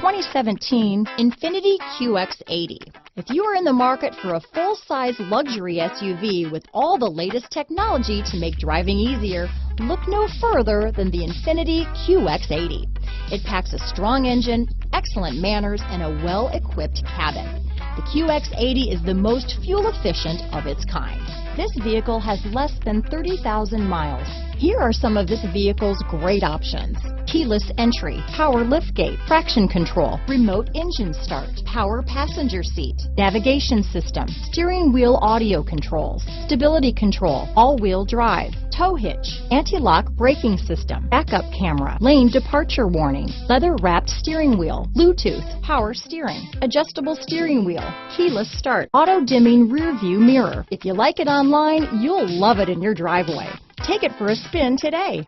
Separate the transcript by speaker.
Speaker 1: 2017 INFINITI QX80. If you are in the market for a full-size luxury SUV with all the latest technology to make driving easier, look no further than the INFINITI QX80. It packs a strong engine, excellent manners, and a well-equipped cabin. The QX80 is the most fuel efficient of its kind. This vehicle has less than 30,000 miles. Here are some of this vehicle's great options: keyless entry, power liftgate, traction control, remote engine start, power passenger seat, navigation system, steering wheel audio controls, stability control, all-wheel drive, tow hitch, anti-lock braking system, backup camera, lane departure warning, leather-wrapped steering wheel, Bluetooth, power steering, adjustable steering wheel, keyless start, auto-dimming rear view mirror. If you like it online, you'll love it in your driveway. Take it for a spin today.